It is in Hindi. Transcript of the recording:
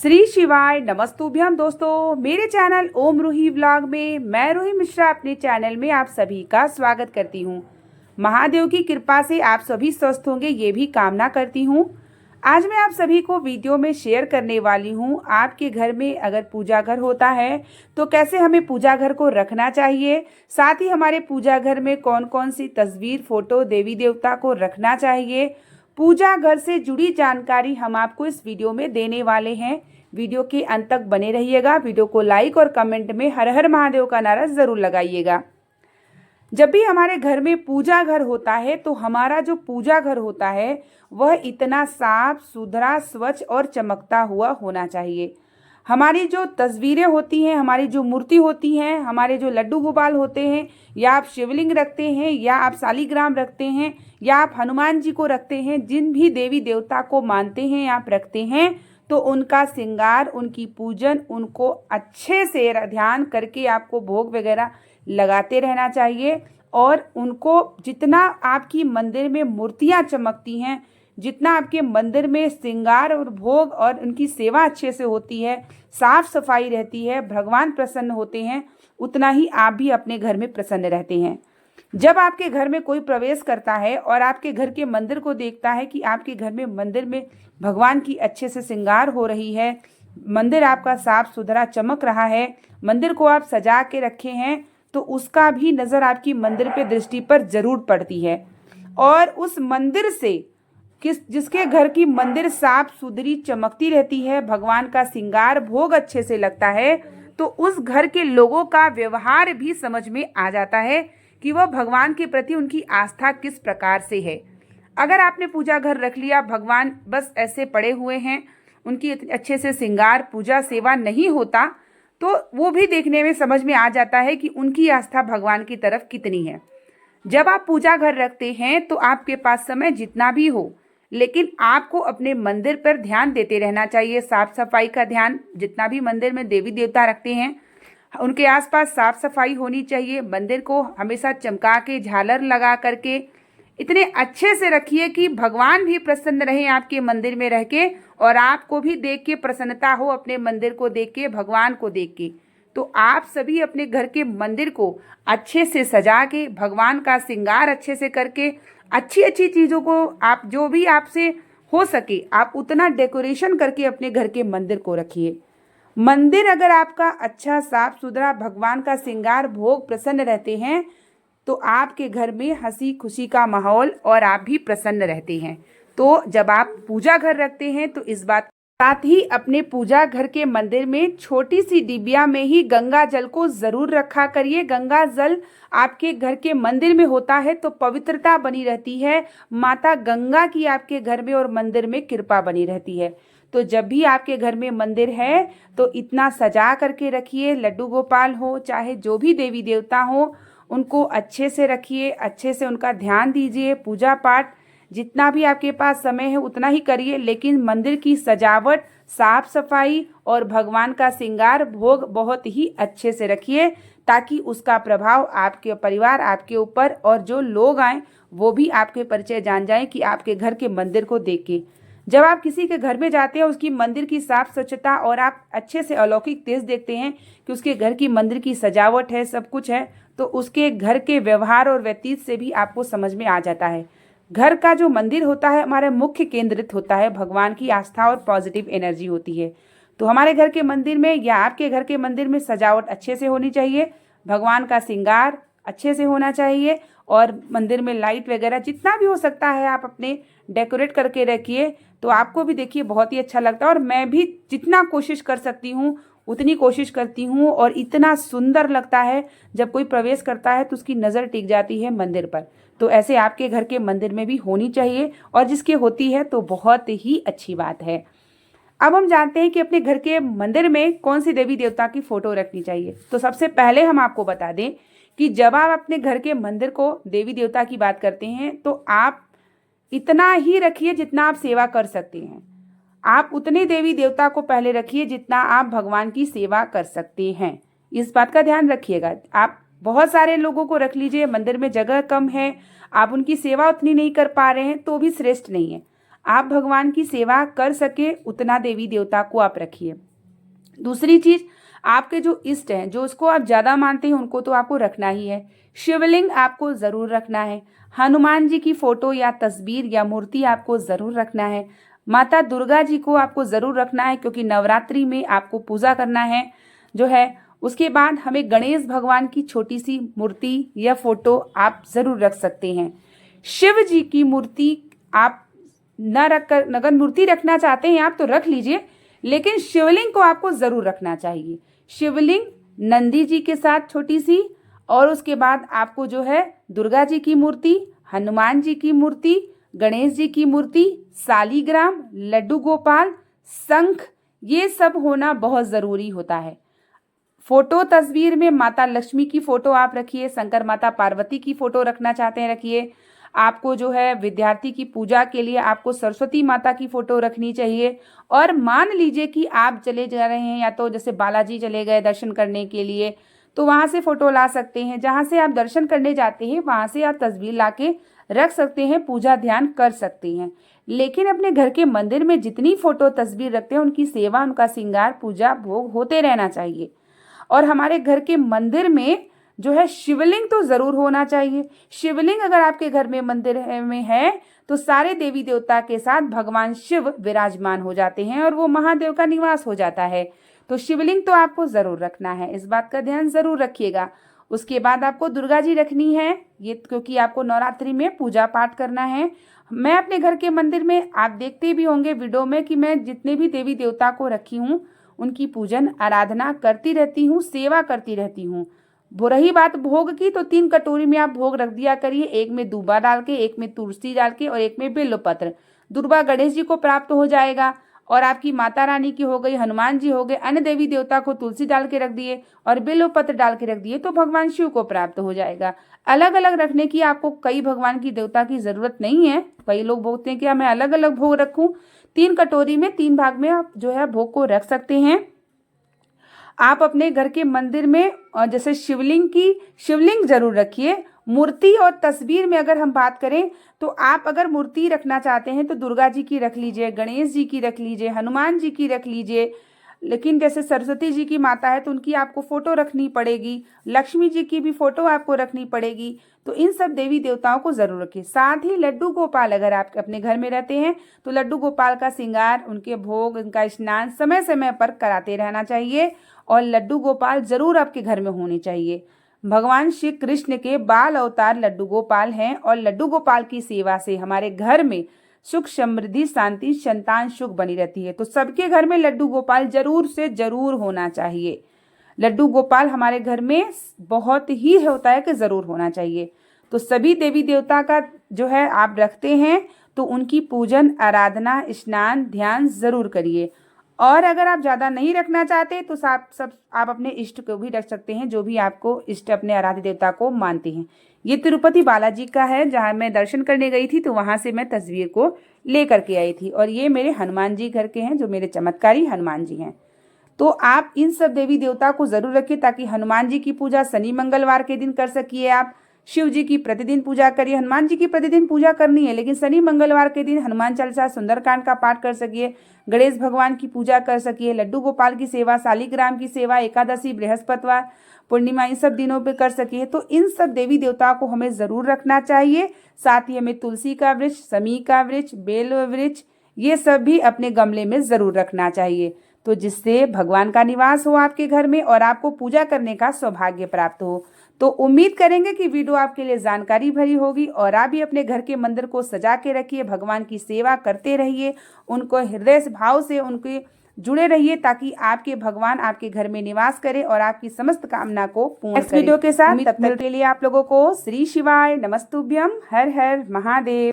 श्री शिवाय नमस्तुभ्यम दोस्तों, मेरे चैनल ओम रूही व्लॉग में मैं रूही मिश्रा अपने चैनल में आप सभी का स्वागत करती हूँ। महादेव की कृपा से आप सभी स्वस्थ होंगे ये भी कामना करती हूँ। आज मैं आप सभी को वीडियो में शेयर करने वाली हूँ, आपके घर में अगर पूजा घर होता है तो कैसे हमें पूजा घर को रखना चाहिए, साथ ही हमारे पूजा घर में कौन कौन सी तस्वीर फोटो देवी देवता को रखना चाहिए। पूजा घर से जुड़ी जानकारी हम आपको इस वीडियो में देने वाले हैं। वीडियो के अंत तक बने रहिएगा। वीडियो को लाइक और कमेंट में हर हर महादेव का नारा ज़रूर लगाइएगा। जब भी हमारे घर में पूजा घर होता है तो हमारा जो पूजा घर होता है वह इतना साफ सुथरा स्वच्छ और चमकता हुआ होना चाहिए। हमारी जो तस्वीरें होती हैं, हमारी जो मूर्ति होती हैं, हमारे जो लड्डू गोपाल होते हैं, या आप शिवलिंग रखते हैं, या आप शालिग्राम रखते हैं, या आप हनुमान जी को रखते हैं, जिन भी देवी देवता को मानते हैं आप रखते हैं, तो उनका श्रृंगार, उनकी पूजन, उनको अच्छे से ध्यान करके आपको भोग वगैरह लगाते रहना चाहिए। और उनको जितना आपकी मंदिर में मूर्तियां चमकती हैं, जितना आपके मंदिर में श्रृंगार और भोग और उनकी सेवा अच्छे से होती है, साफ सफाई रहती है, भगवान प्रसन्न होते हैं, उतना ही आप भी अपने घर में प्रसन्न रहते हैं। जब आपके घर में कोई प्रवेश करता है और आपके घर के मंदिर को देखता है कि आपके घर में मंदिर में भगवान की अच्छे से श्रृंगार हो रही है, मंदिर आपका साफ सुथरा चमक रहा है, मंदिर को आप सजा के रखे हैं, तो उसका भी नज़र आपकी मंदिर पे दृष्टि पर जरूर पड़ती है। और उस मंदिर से जिसके घर की मंदिर साफ सुथरी चमकती रहती है, भगवान का श्रृंगार भोग अच्छे से लगता है, तो उस घर के लोगों का व्यवहार भी समझ में आ जाता है कि वह भगवान के प्रति उनकी आस्था किस प्रकार से है। अगर आपने पूजा घर रख लिया, भगवान बस ऐसे पड़े हुए हैं, उनकी अच्छे से श्रृंगार पूजा सेवा नहीं होता, तो वो भी देखने में समझ में आ जाता है कि उनकी आस्था भगवान की तरफ कितनी है। जब आप पूजा घर रखते हैं तो आपके पास समय जितना भी हो, लेकिन आपको अपने मंदिर पर ध्यान देते रहना चाहिए। साफ सफाई का ध्यान, जितना भी मंदिर में देवी देवता रखते हैं उनके आसपास साफ सफाई होनी चाहिए। मंदिर को हमेशा चमका के, झालर लगा करके इतने अच्छे से रखिए कि भगवान भी प्रसन्न रहें आपके मंदिर में रह के, और आपको भी देख के प्रसन्नता हो, अपने मंदिर को देख के, भगवान को देख के। तो आप सभी अपने घर के मंदिर को अच्छे से सजा के, भगवान का श्रृंगार अच्छे से करके, अच्छी अच्छी चीज़ों को आप जो भी आपसे हो सके आप उतना डेकोरेशन करके अपने घर के मंदिर को रखिए। मंदिर अगर आपका अच्छा साफ सुथरा, भगवान का श्रृंगार भोग प्रसन्न रहते हैं, तो आपके घर में हंसी खुशी का माहौल और आप भी प्रसन्न रहते हैं। तो जब आप पूजा घर रखते हैं तो इस बात साथ ही अपने पूजा घर के मंदिर में छोटी सी डिबिया में ही गंगा जल को ज़रूर रखा करिए। गंगा जल आपके घर के मंदिर में होता है तो पवित्रता बनी रहती है, माता गंगा की आपके घर में और मंदिर में कृपा बनी रहती है। तो जब भी आपके घर में मंदिर है तो इतना सजा करके रखिए, लड्डू गोपाल हो चाहे जो भी देवी देवता हो, उनको अच्छे से रखिए, अच्छे से उनका ध्यान दीजिए। पूजा पाठ जितना भी आपके पास समय है उतना ही करिए, लेकिन मंदिर की सजावट, साफ सफाई और भगवान का श्रृंगार भोग बहुत ही अच्छे से रखिए, ताकि उसका प्रभाव आपके परिवार, आपके ऊपर और जो लोग आएँ वो भी आपके परिचय जान जाएं कि आपके घर के मंदिर को देख के। जब आप किसी के घर में जाते हैं, उसकी मंदिर की साफ स्वच्छता और आप अच्छे से अलौकिक तेज देखते हैं कि उसके घर की मंदिर की सजावट है, सब कुछ है, तो उसके घर के व्यवहार और व्यतीत से भी आपको समझ में आ जाता है। घर का जो मंदिर होता है हमारा मुख्य केंद्रित होता है, भगवान की आस्था और पॉजिटिव एनर्जी होती है। तो हमारे घर के मंदिर में या आपके घर के मंदिर में सजावट अच्छे से होनी चाहिए, भगवान का श्रृंगार अच्छे से होना चाहिए, और मंदिर में लाइट वगैरह जितना भी हो सकता है आप अपने डेकोरेट करके रखिए, तो आपको भी देखिए बहुत ही अच्छा लगता है। और मैं भी जितना कोशिश कर सकती हूँ उतनी कोशिश करती हूँ, और इतना सुंदर लगता है जब कोई प्रवेश करता है तो उसकी नज़र टिक जाती है मंदिर पर। तो ऐसे आपके घर के मंदिर में भी होनी चाहिए, और जिसके होती है तो बहुत ही अच्छी बात है। अब हम जानते हैं कि अपने घर के मंदिर में कौन सी देवी देवता की फ़ोटो रखनी चाहिए। तो सबसे पहले हम आपको बता दें कि जब आप अपने घर के मंदिर को देवी देवता की बात करते हैं तो आप इतना ही रखिए जितना आप सेवा कर सकते हैं। आप उतने देवी देवता को पहले रखिए जितना आप भगवान की सेवा कर सकते हैं। इस बात का ध्यान रखिएगा। आप बहुत सारे लोगों को रख लीजिए, मंदिर में जगह कम है, आप उनकी सेवा उतनी नहीं कर पा रहे हैं तो भी श्रेष्ठ नहीं है। आप भगवान की सेवा कर सके उतना देवी देवता को आप रखिए। दूसरी चीज, आपके जो इष्ट हैं, जो उसको आप ज़्यादा मानते हैं, उनको तो आपको रखना ही है। शिवलिंग आपको ज़रूर रखना है। हनुमान जी की फोटो या तस्वीर या मूर्ति आपको ज़रूर रखना है। माता दुर्गा जी को आपको ज़रूर रखना है, क्योंकि नवरात्रि में आपको पूजा करना है जो है। उसके बाद हमें गणेश भगवान की छोटी सी मूर्ति या फोटो आप ज़रूर रख सकते हैं। शिव जी की मूर्ति आप न रखकर, अगर मूर्ति रखना चाहते हैं आप तो रख लीजिए, लेकिन शिवलिंग को आपको ज़रूर रखना चाहिए। शिवलिंग नंदी जी के साथ छोटी सी, और उसके बाद आपको जो है दुर्गा जी की मूर्ति, हनुमान जी की मूर्ति, गणेश जी की मूर्ति, सालीग्राम, लड्डू गोपाल, शंख, ये सब होना बहुत ज़रूरी होता है। फोटो तस्वीर में माता लक्ष्मी की फोटो आप रखिए, शंकर माता पार्वती की फोटो रखना चाहते हैं रखिए। आपको जो है विद्यार्थी की पूजा के लिए आपको सरस्वती माता की फोटो रखनी चाहिए। और मान लीजिए कि आप चले जा रहे हैं, या तो जैसे बालाजी चले गए दर्शन करने के लिए, तो वहाँ से फोटो ला सकते हैं। जहाँ से आप दर्शन करने जाते हैं वहाँ से आप तस्वीर ला के रख सकते हैं, पूजा ध्यान कर सकते हैं। लेकिन अपने घर के मंदिर में जितनी फोटो तस्वीर रखते हैं, उनकी सेवा, उनका श्रृंगार, पूजा, भोग होते रहना चाहिए। और हमारे घर के मंदिर में जो है शिवलिंग तो ज़रूर होना चाहिए। शिवलिंग अगर आपके घर में मंदिर में है तो सारे देवी देवता के साथ भगवान शिव विराजमान हो जाते हैं और वो महादेव का निवास हो जाता है। तो शिवलिंग तो आपको ज़रूर रखना है, इस बात का ध्यान ज़रूर रखिएगा। उसके बाद आपको दुर्गा जी रखनी है, ये क्योंकि आपको नवरात्रि में पूजा पाठ करना है। मैं अपने घर के मंदिर में, आप देखते भी होंगे वीडियो में, कि मैं जितने भी देवी देवता को रखी हूँ उनकी पूजन आराधना करती रहती हूँ, सेवा करती रहती हूँ। रही बात भोग की, तो 3 कटोरी में आप भोग रख दिया करिए, एक में दूबा डाल के, एक में तुलसी डाल के, और एक में बेलपत्र। दूबा गणेश जी को प्राप्त हो जाएगा, और आपकी माता रानी की हो गई, हनुमान जी हो गए, अन्य देवी देवता को तुलसी डाल के रख दिए और बेलपत्र डाल के रख दिए, तो भगवान शिव को प्राप्त हो जाएगा। अलग अलग रखने की आपको कई भगवान की देवता की जरूरत नहीं है। कई लोग बोलते हैं कि मैं अलग अलग भोग रखूं। 3 कटोरी में 3 भाग में आप जो है भोग को रख सकते हैं। आप अपने घर के मंदिर में जैसे शिवलिंग जरूर रखिए। मूर्ति और तस्वीर में अगर हम बात करें, तो आप अगर मूर्ति रखना चाहते हैं तो दुर्गा जी की रख लीजिए, गणेश जी की रख लीजिए, हनुमान जी की रख लीजिए। लेकिन जैसे सरस्वती जी की माता है तो उनकी आपको फोटो रखनी पड़ेगी, लक्ष्मी जी की भी फोटो आपको रखनी पड़ेगी। तो इन सब देवी देवताओं को जरूर रखिए। साथ ही लड्डू गोपाल अगर आप अपने घर में रहते हैं तो लड्डू गोपाल का श्रृंगार, उनके भोग, उनका स्नान समय समय पर कराते रहना चाहिए, और लड्डू गोपाल जरूर आपके घर में होने चाहिए। भगवान श्री कृष्ण के बाल अवतार लड्डू गोपाल हैं, और लड्डू गोपाल की सेवा से हमारे घर में सुख, समृद्धि, शांति, संतान सुख बनी रहती है। तो सबके घर में लड्डू गोपाल जरूर से जरूर होना चाहिए। लड्डू गोपाल हमारे घर में बहुत ही होता है कि जरूर होना चाहिए। तो सभी देवी देवता का जो है आप रखते हैं तो उनकी पूजन, आराधना, स्नान, ध्यान जरूर करिए। और अगर आप ज़्यादा नहीं रखना चाहते तो आप अपने इष्ट को भी रख सकते हैं, जो भी आपको इष्ट, अपने आराध्य देवता को मानते हैं। ये तिरुपति बालाजी का है, जहाँ मैं दर्शन करने गई थी, तो वहाँ से मैं तस्वीर को लेकर के आई थी। और ये मेरे हनुमान जी घर के हैं, जो मेरे चमत्कारी हनुमान जी हैं। तो आप इन सब देवी देवता को जरूर रखिए, ताकि हनुमान जी की पूजा शनि मंगलवार के दिन कर सकिए आप। शिव जी की प्रतिदिन पूजा करिए। हनुमान जी की प्रतिदिन पूजा करनी है, लेकिन शनि मंगलवार के दिन हनुमान चालीसा, सुंदरकांड का पाठ कर सकिए। गणेश भगवान की पूजा कर सकिए। लड्डू गोपाल की सेवा, शालिग्राम की सेवा, एकादशी, बृहस्पतिवार, पूर्णिमा, इन सब दिनों पे कर सकिए। तो इन सब देवी देवताओं को हमें जरूर रखना चाहिए। साथ ही हमें तुलसी का वृक्ष, समी का वृक्ष, बेल वृक्ष, ये सब भी अपने गमले में जरूर रखना चाहिए, तो जिससे भगवान का निवास हो आपके घर में और आपको पूजा करने का सौभाग्य प्राप्त हो। तो उम्मीद करेंगे कि वीडियो आपके लिए जानकारी भरी होगी, और आप भी अपने घर के मंदिर को सजा के रखिए, भगवान की सेवा करते रहिए, उनको हृदय भाव से उनके जुड़े रहिए, ताकि आपके भगवान आपके घर में निवास करें और आपकी समस्त कामना को पूर्ण करें। वीडियो के साथ तब तक के लिए आप लोगों को श्री शिवाय, नमस्तुभ्यम, हर हर महादेव।